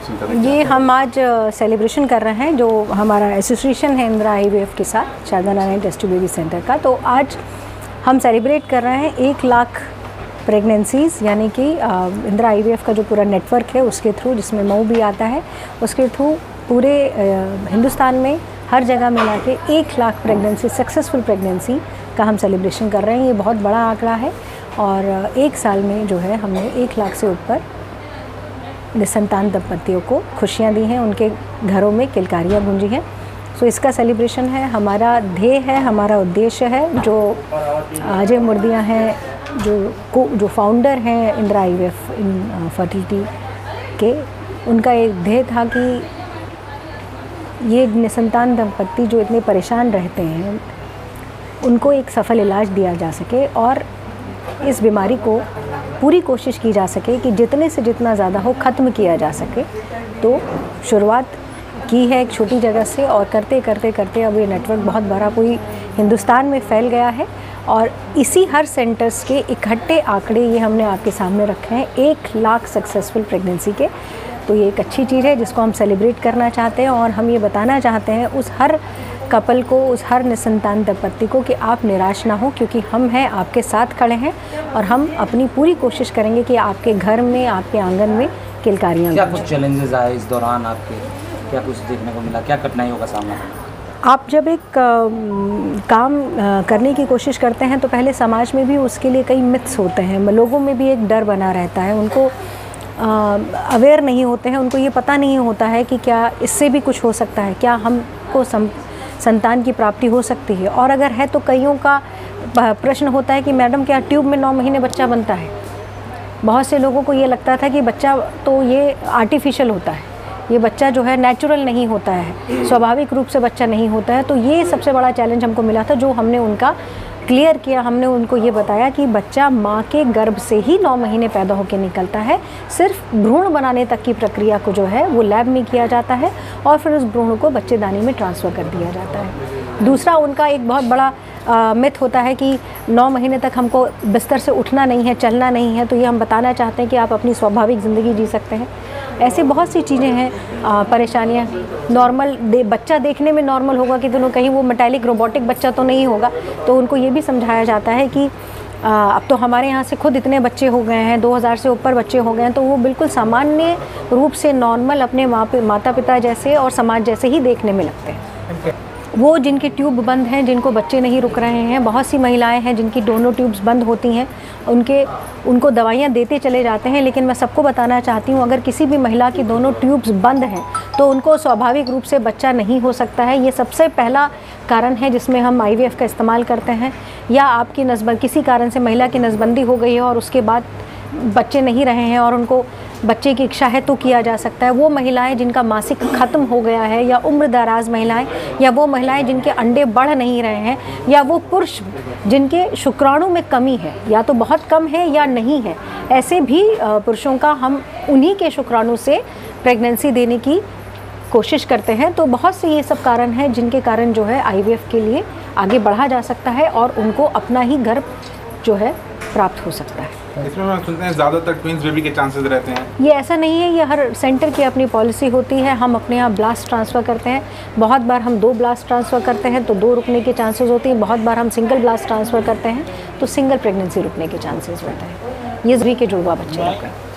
Centre? ये हम आज सेलिब्रेशन कर रहे हैं, जो हमारा एसोसिएशन है इंदिरा IVF के साथ, Sharda Narayan test tube baby centre का। तो आज हम सेलिब्रेट कर रहे हैं 1 लाख प्रेगनेंसीज़, यानी कि इंदिरा IVF का जो पूरा नेटवर्क है उसके थ्रू, जिसमें मऊ भी आता है, उसके थ्रू पूरे हिंदुस्तान में हर जगह मिला के 1 लाख प्रेगनेंसी, सक्सेसफुल प्रेगनेंसी का हम सेलिब्रेशन कर रहे हैं। ये बहुत बड़ा आंकड़ा है और 1 साल में जो है हमने 1 लाख से ऊपर निसंतान दंपतियों को खुशियाँ दी हैं, उनके घरों में किलकारियाँ गूंजी हैं। सो इसका सेलिब्रेशन है, हमारा ध्येय है, हमारा उद्देश्य है। जो अजय मुर्दिया हैं, जो फाउंडर हैं इंदिरा IVF इन फर्टिलिटी के, उनका एक ध्येय था कि ये निसंतान दंपति जो इतने परेशान रहते हैं उनको एक सफल इलाज दिया जा सके और इस बीमारी को पूरी कोशिश की जा सके कि जितने से जितना ज़्यादा हो ख़त्म किया जा सके। तो शुरुआत की है एक छोटी जगह से और करते करते करते अब ये नेटवर्क बहुत बड़ा पूरी हिंदुस्तान में फैल गया है और इसी हर सेंटर्स के इकट्ठे आंकड़े ये हमने आपके सामने रखे हैं 1 लाख सक्सेसफुल प्रेगनेंसी के। तो ये एक अच्छी चीज़ है जिसको हम सेलिब्रेट करना चाहते हैं और हम ये बताना चाहते हैं उस हर कपल को, उस हर निसंतान दंपति को कि आप निराश ना हो, क्योंकि हम हैं, आपके साथ खड़े हैं और हम अपनी पूरी कोशिश करेंगे कि आपके घर में, आपके आंगन में किलकारियाँ। क्या कुछ चैलेंजेस आए इस दौरान आपके, क्या कुछ देखने को मिला, क्या कठिनाइयों का सामना? आप जब एक काम करने की कोशिश करते हैं तो पहले समाज में भी उसके लिए कई मिथ्स होते हैं, लोगों में भी एक डर बना रहता है, उनको अवेयर नहीं होते हैं, उनको ये पता नहीं होता है कि क्या इससे भी कुछ हो सकता है, क्या हमको संतान की प्राप्ति हो सकती है। और अगर है तो कईयों का प्रश्न होता है कि मैडम क्या ट्यूब में 9 महीने बच्चा बनता है। बहुत से लोगों को ये लगता था कि बच्चा तो ये आर्टिफिशियल होता है, ये बच्चा जो है नेचुरल नहीं होता है, स्वाभाविक रूप से बच्चा नहीं होता है। तो ये सबसे बड़ा चैलेंज हमको मिला था, जो हमने उनका क्लियर किया। हमने उनको ये बताया कि बच्चा माँ के गर्भ से ही 9 महीने पैदा होकर निकलता है, सिर्फ भ्रूण बनाने तक की प्रक्रिया को जो है वो लैब में किया जाता है और फिर उस भ्रूण को बच्चेदानी में ट्रांसफ़र कर दिया जाता है। दूसरा उनका एक बहुत बड़ा मिथ होता है कि 9 महीने तक हमको बिस्तर से उठना नहीं है, चलना नहीं है। तो ये हम बताना चाहते हैं कि आप अपनी स्वाभाविक ज़िंदगी जी सकते हैं। ऐसे बहुत सी चीज़ें हैं, परेशानियाँ। नॉर्मल बच्चा देखने में नॉर्मल होगा कि दोनों, कहीं वो मेटालिक रोबोटिक बच्चा तो नहीं होगा। तो उनको ये भी समझाया जाता है कि अब तो हमारे यहाँ से खुद इतने बच्चे हो गए हैं, 2000 से ऊपर बच्चे हो गए हैं, तो वो बिल्कुल सामान्य रूप से नॉर्मल अपने माता पिता जैसे और समाज जैसे ही देखने में लगते हैं। वो जिनके ट्यूब बंद हैं, जिनको बच्चे नहीं रुक रहे हैं, बहुत सी महिलाएं हैं जिनकी दोनों ट्यूब्स बंद होती हैं, उनको दवाइयाँ देते चले जाते हैं। लेकिन मैं सबको बताना चाहती हूँ, अगर किसी भी महिला की दोनों ट्यूब्स बंद हैं तो उनको स्वाभाविक रूप से बच्चा नहीं हो सकता है। ये सबसे पहला कारण है जिसमें हम IVF का इस्तेमाल करते हैं। या आपकी किसी कारण से महिला की नसबंदी हो गई है और उसके बाद बच्चे नहीं रहे हैं और उनको बच्चे की इच्छा है तो किया जा सकता है। वो महिलाएं जिनका मासिक ख़त्म हो गया है, या उम्र दराज महिलाएं, या वो महिलाएं जिनके अंडे बढ़ नहीं रहे हैं, या वो पुरुष जिनके शुक्राणु में कमी है, या तो बहुत कम है या नहीं है, ऐसे भी पुरुषों का हम उन्हीं के शुक्राणु से प्रेगनेंसी देने की कोशिश करते हैं। तो बहुत से ये सब कारण हैं जिनके कारण जो है IVF के लिए आगे बढ़ा जा सकता है और उनको अपना ही गर्भ जो है प्राप्त हो सकता है। इसमें हम सुनते हैं ज़्यादातर ट्विंस बेबी के चांसेस रहते हैं। ये ऐसा नहीं है, ये हर सेंटर की अपनी पॉलिसी होती है। हम अपने यहाँ ब्लास्ट ट्रांसफ़र करते हैं, बहुत बार हम 2 ब्लास्ट ट्रांसफ़र करते हैं तो 2 रुकने के चांसेस होते हैं। बहुत बार हम सिंगल ब्लास्ट ट्रांसफ़र करते हैं तो सिंगल प्रेगनेंसी रुकने के चांसेस होते हैं। ये भी के जुड़वा बच्चे रुके।